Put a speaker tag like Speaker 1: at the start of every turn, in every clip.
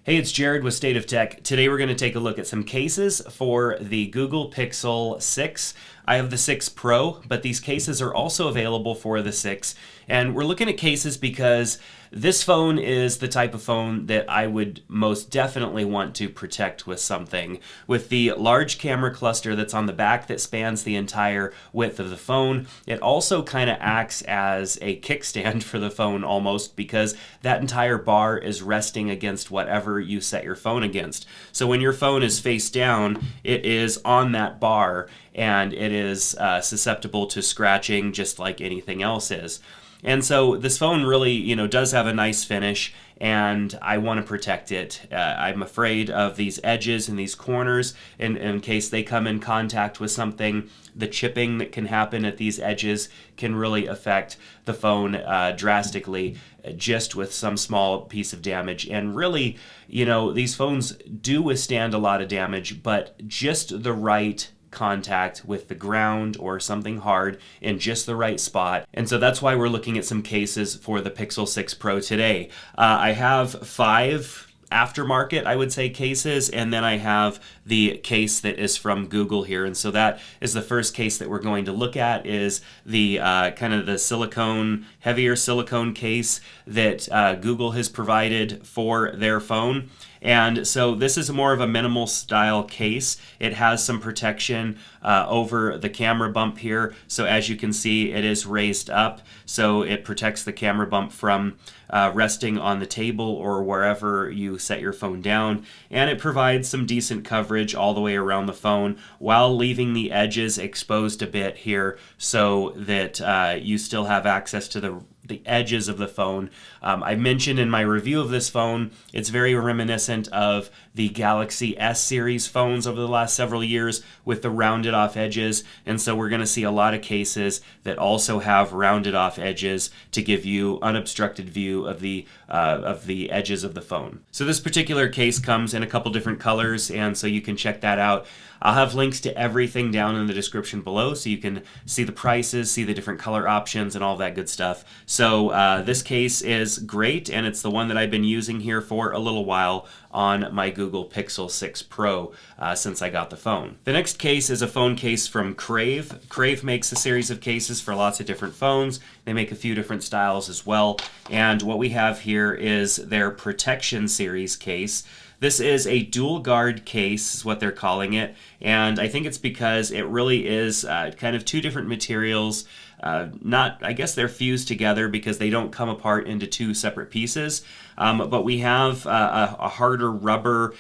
Speaker 1: Hey, it's Jared with State of Tech. Today we're going to take a look at some cases for the Google Pixel 6. I have the 6 Pro, but these cases are also available for the 6. And we're looking at cases because this phone is the type of phone that I would most definitely want to protect with something. With the large camera cluster that's on the back that spans the entire width of the phone, it also kind of acts as a kickstand for the phone almost, because that entire bar is resting against whatever you set your phone against. So when your phone is face down, it is on that bar and it is susceptible to scratching just like anything else is. And so this phone really, does have a nice finish, and I want to protect it. I'm afraid of these edges and these corners in case they come in contact with something. The chipping that can happen at these edges can really affect the phone drastically, just with some small piece of damage. And really, these phones do withstand a lot of damage, but just the right contact with the ground or something hard in just the right spot. And so that's why we're looking at some cases for the Pixel 6 Pro today. I have 5 aftermarket, I would say, cases, and then I have the case that is from Google here. And so that is the first case that we're going to look at, is the kind of the silicone, heavier silicone case that Google has provided for their phone. And so this is more of a minimal style case. It has some protection over the camera bump here. So as you can see, it is raised up. So it protects the camera bump from resting on the table or wherever you set your phone down. And it provides some decent coverage all the way around the phone while leaving the edges exposed a bit here, so that you still have access to the edges of the phone. I mentioned in my review of this phone, it's very reminiscent of the Galaxy S series phones over the last several years with the rounded off edges. And so we're going to see a lot of cases that also have rounded off edges to give you unobstructed view of the edges of the phone. So this particular case comes in a couple different colors, and so you can check that out. I'll have links to everything down in the description below, so you can see the prices, see the different color options, and all that good stuff. So this case is great, and it's the one that I've been using here for a little while on my Google Pixel 6 Pro since I got the phone. The next case is a phone case from Crave. Crave makes a series of cases for lots of different phones. They make a few different styles as well. And what we have here is their Protection Series case. This is a dual guard case, is what they're calling it, and I think it's because it really is kind of two different materials. I guess they're fused together because they don't come apart into two separate pieces, but we have a harder rubber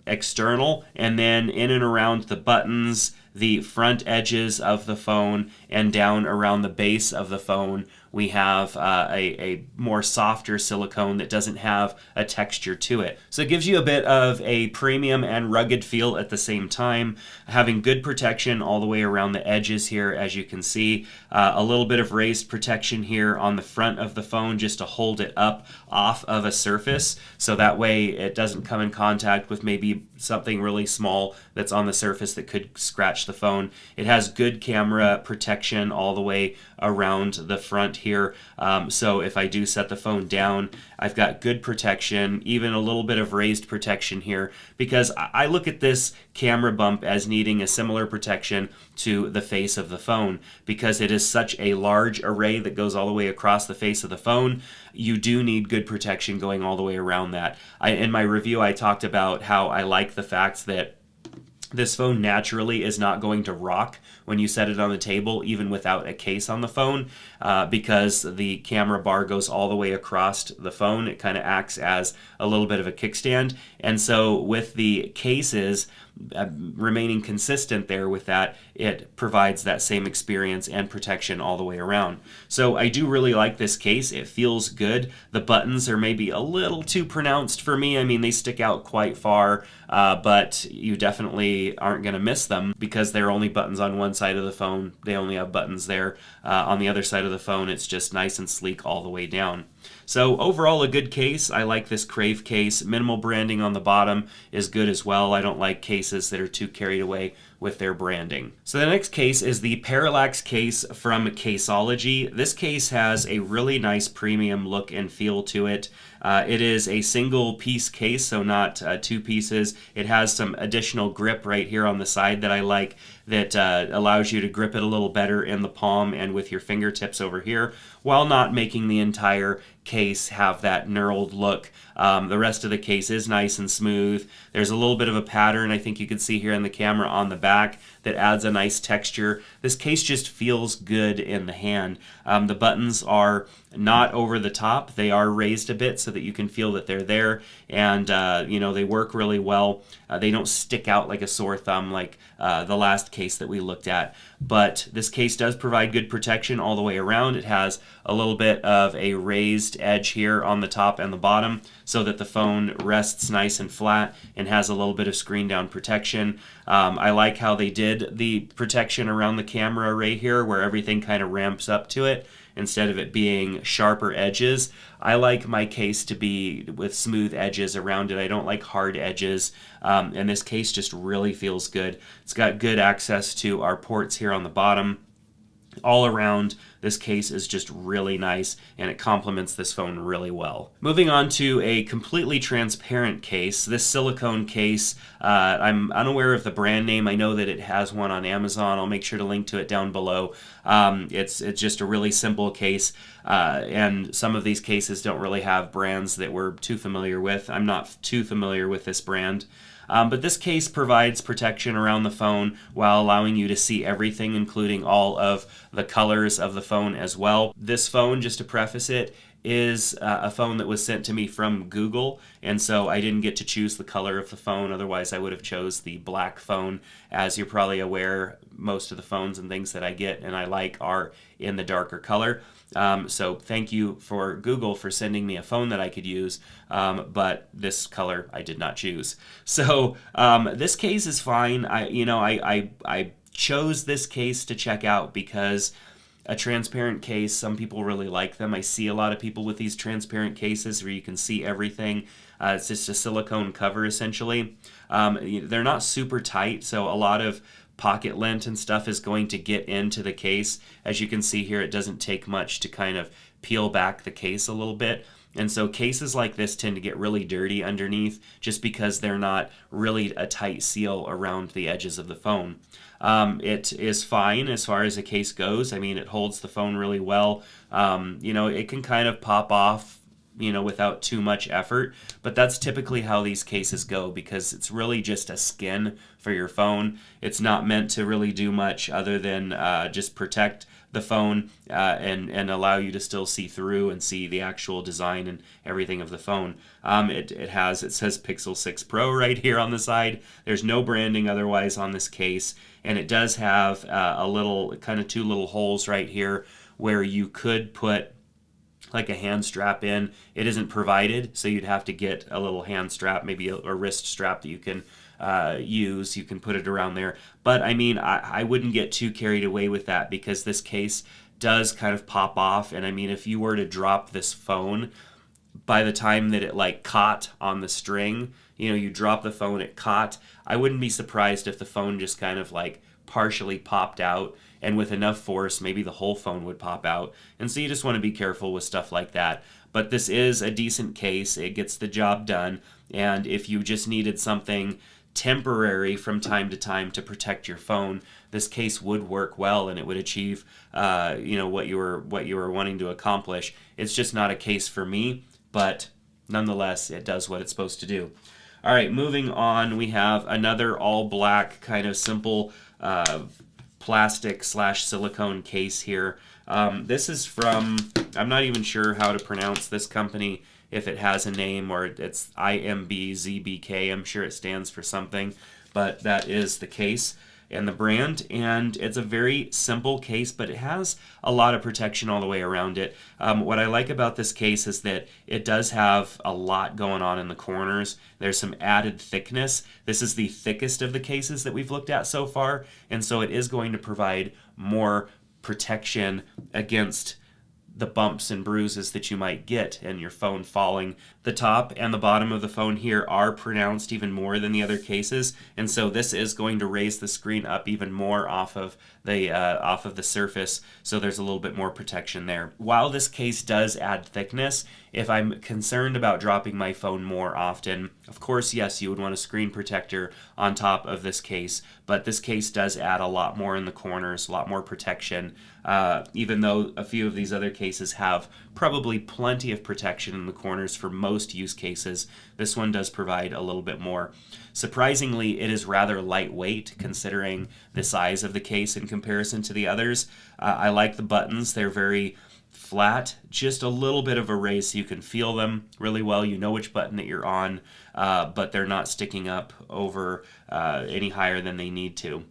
Speaker 1: external, and then in and around the buttons, the front edges of the phone, and down around the base of the phone, we have a more softer silicone that doesn't have a texture to it. So it gives you a bit of a premium and rugged feel at the same time, having good protection all the way around the edges here, as you can see. A little bit of raised protection here on the front of the phone just to hold it up off of a surface, so that way it doesn't come in contact with maybe something really small that's on the surface that could scratch the phone. It has good camera protection all the way around the front here, so if I do set the phone down, I've got good protection, even a little bit of raised protection here, because I look at this camera bump as needing a similar protection to the face of the phone, because it is such a large array that goes all the way across the face of the phone. You do need good protection going all the way around that. In my review, I talked about how I like the fact that this phone naturally is not going to rock when you set it on the table, even without a case on the phone, because the camera bar goes all the way across the phone. It kind of acts as a little bit of a kickstand. And so with the cases remaining consistent there with that, it provides that same experience and protection all the way around. So I do really like this case. It feels good. The buttons are maybe a little too pronounced for me. I mean, they stick out quite far, but you definitely aren't going to miss them because they're only buttons on one side of the phone. They only have buttons there. On the other side of the phone, it's just nice and sleek all the way down. So overall, a good case. I like this Crave case. Minimal branding on the bottom is good as well. I don't like cases that are too carried away with their branding. So the next case is the Parallax case from Caseology. This case has a really nice premium look and feel to it. It is a single piece case, so not two pieces. It has some additional grip right here on the side that I like, that allows you to grip it a little better in the palm and with your fingertips over here, while not making the entire case have that knurled look. The rest of the case is nice and smooth. There's a little bit of a pattern I think you can see here in the camera on the back that adds a nice texture. This case just feels good in the hand. The buttons are not over the top. They are raised a bit so that you can feel that they're there, and you know, they work really well. They don't stick out like a sore thumb like the last case that we looked at, but this case does provide good protection all the way around. It has a little bit of a raised edge here on the top and the bottom so that the phone rests nice and flat and has a little bit of screen down protection. I like how they did the protection around the camera right here, where everything kind of ramps up to it instead of it being sharper edges. I like my case to be with smooth edges around it. I don't like hard edges, and this case just really feels good. It's got good access to our ports here on the bottom. All around, this case is just really nice, and it complements this phone really well. Moving on to a completely transparent case. This silicone case, I'm unaware of the brand name. I know that it has one on Amazon. I'll make sure to link to it down below. It's just a really simple case, and some of these cases don't really have brands that we're too familiar with. I'm not too familiar with this brand. But this case provides protection around the phone while allowing you to see everything, including all of the colors of the phone as well. This phone, just to preface it, is a phone that was sent to me from Google, and so I didn't get to choose the color of the phone. Otherwise, I would have chose the black phone. As you're probably aware, most of the phones and things that I get and I like are in the darker color. So thank you for Google for sending me a phone that I could use, but this color I did not choose. So this case is fine. I chose this case to check out because a transparent case, some people really like them. I see a lot of people with these transparent cases where you can see everything. It's just a silicone cover essentially. They're not super tight, so a lot of pocket lint and stuff is going to get into the case. As you can see here, it doesn't take much to kind of peel back the case a little bit. And so cases like this tend to get really dirty underneath just because they're not really a tight seal around the edges of the phone. It is fine as far as a case goes. I mean, it holds the phone really well. You know, it can kind of pop off, you know, without too much effort, but that's typically how these cases go because it's really just a skin for your phone. It's not meant to really do much other than just protect the phone and allow you to still see through and see the actual design and everything of the phone. It says Pixel 6 Pro right here on the side. There's no branding otherwise on this case, and it does have a little, kind of two little holes right here where you could put like a hand strap in. It isn't provided, so you'd have to get a little hand strap, maybe a wrist strap that you can use. You can put it around there. But I mean, I wouldn't get too carried away with that because this case does kind of pop off. And I mean, if you were to drop this phone, by the time that it like caught on the string, you know, you drop the phone, it caught, I wouldn't be surprised if the phone just kind of like partially popped out, and with enough force, maybe the whole phone would pop out. And so you just want to be careful with stuff like that. But this is a decent case. It gets the job done. And if you just needed something temporary from time to time to protect your phone, this case would work well and it would achieve you know, what you were wanting to accomplish. It's just not a case for me, but nonetheless, it does what it's supposed to do. All right, moving on, we have another all black kind of simple plastic / silicone case here. This is from, I'm not even sure how to pronounce this company, if it has a name, or it's IMBZBK. I'm sure it stands for something, but that is the case and the brand, and it's a very simple case, but it has a lot of protection all the way around it. What I like about this case is that it does have a lot going on in the corners. There's some added thickness. This is the thickest of the cases that we've looked at so far, and so it is going to provide more protection against the bumps and bruises that you might get in your phone falling. The top and the bottom of the phone here are pronounced even more than the other cases, and so this is going to raise the screen up even more off of the surface, so there's a little bit more protection there. While this case does add thickness, if I'm concerned about dropping my phone more often, of course, yes, you would want a screen protector on top of this case, but this case does add a lot more in the corners, a lot more protection, even though a few of these other cases have probably plenty of protection in the corners for most use cases. This one does provide a little bit more. Surprisingly, it is rather lightweight considering the size of the case in comparison to the others. I like the buttons. They're very flat, just a little bit of a raise so you can feel them really well. You know which button that you're on, but they're not sticking up over any higher than they need to.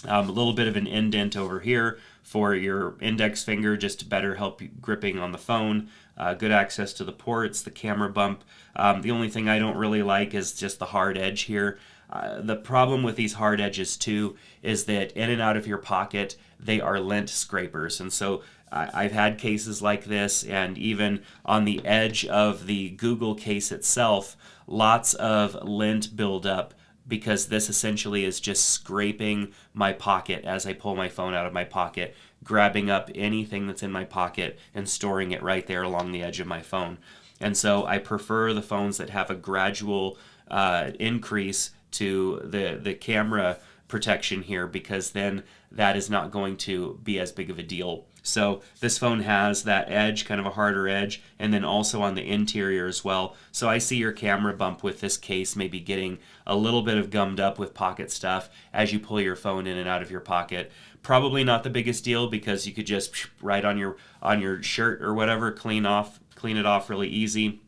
Speaker 1: A little bit of an indent over here for your index finger just to better help you gripping on the phone. Good access to the ports, the camera bump. The only thing I don't really like is just the hard edge here. The problem with these hard edges too is that in and out of your pocket they are lint scrapers, and so I've had cases like this, and even on the edge of the Google case itself, lots of lint buildup because this essentially is just scraping my pocket as I pull my phone out of my pocket, grabbing up anything that's in my pocket and storing it right there along the edge of my phone. And so I prefer the phones that have a gradual increase to the camera protection here, because then that is not going to be as big of a deal. So this phone has that edge, kind of a harder edge, and then also on the interior as well. So I see your camera bump with this case maybe getting a little bit of gummed up with pocket stuff as you pull your phone in and out of your pocket. Probably not the biggest deal because you could just right on your shirt or whatever, clean it off really easy,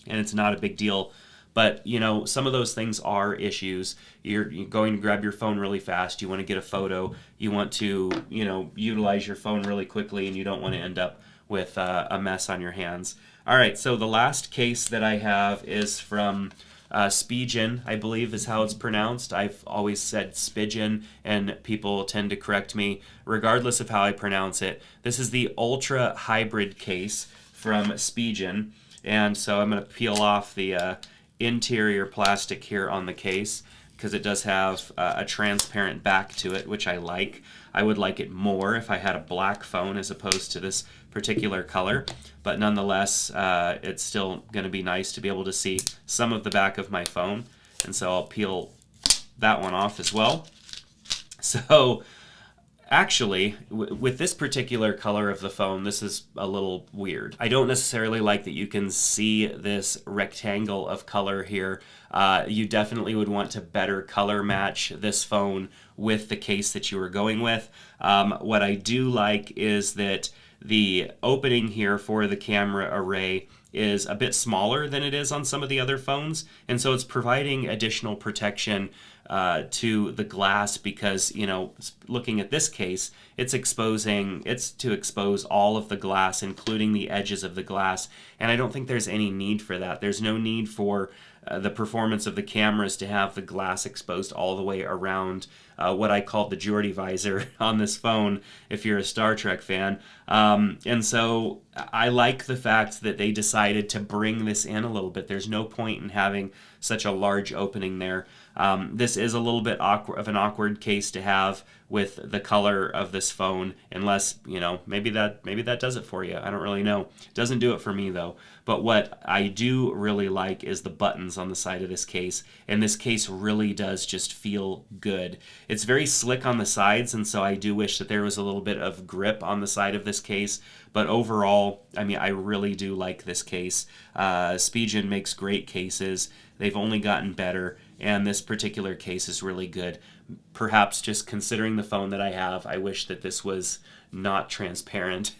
Speaker 1: and it's not a big deal. But, you know, some of those things are issues. You're going to grab your phone really fast. You want to get a photo. You want to, you know, utilize your phone really quickly, and you don't want to end up with a mess on your hands. All right, so the last case that I have is from Spigen, I believe is how it's pronounced. I've always said Spigen, and people tend to correct me regardless of how I pronounce it. This is the Ultra Hybrid case from Spigen, and so I'm going to peel off the interior plastic here on the case because it does have a transparent back to it, which I like. I would like it more if I had a black phone as opposed to this particular color, but nonetheless, it's still going to be nice to be able to see some of the back of my phone, and so I'll peel that one off as well. So actually, with this particular color of the phone, this is a little weird. I don't necessarily like that you can see this rectangle of color here. You definitely would want to better color match this phone with the case that you were going with. What I do like is that the opening here for the camera array is a bit smaller than it is on some of the other phones, and so it's providing additional protection to the glass because, you know, looking at this case, it's to expose all of the glass, including the edges of the glass, and I don't think there's any need for that. There's no need for the performance of the cameras to have the glass exposed all the way around what I call the Geordie visor on this phone, if you're a Star Trek fan. And so I like the fact that they decided to bring this in a little bit. There's no point in having such a large opening there. This is a little bit of an awkward case to have with the color of this phone, unless, you know, maybe that does it for you. I don't really know. It doesn't do it for me though. But what I do really like is the buttons on the side of this case, and this case really does just feel good. It's very slick on the sides, and so I do wish that there was a little bit of grip on the side of this case, but overall, I mean, I really do like this case. Spigen makes great cases. They've only gotten better, and this particular case is really good. Perhaps just considering the phone that I have, I wish that this was not transparent.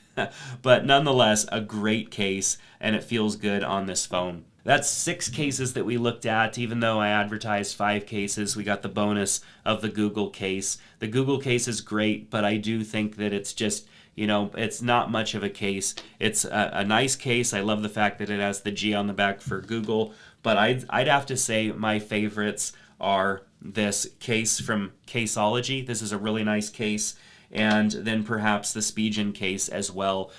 Speaker 1: But nonetheless, a great case, and it feels good on this phone. That's 6 cases that we looked at. Even though I advertised 5 cases, we got the bonus of the Google case. The Google case is great, but I do think that it's just, you know, it's not much of a case. It's a nice case. I love the fact that it has the G on the back for Google, but I'd have to say my favorites are this case from Caseology. This is a really nice case, and then perhaps the Spigen case as well,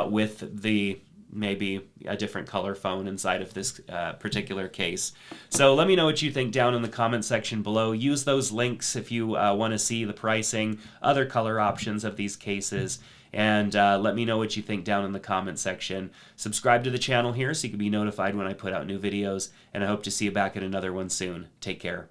Speaker 1: with the maybe a different color phone inside of this particular case. So let me know what you think down in the comment section below. Use those links if you want to see the pricing, other color options of these cases, and let me know what you think down in the comment section. Subscribe to the channel here so you can be notified when I put out new videos, and I hope to see you back at another one soon. Take care.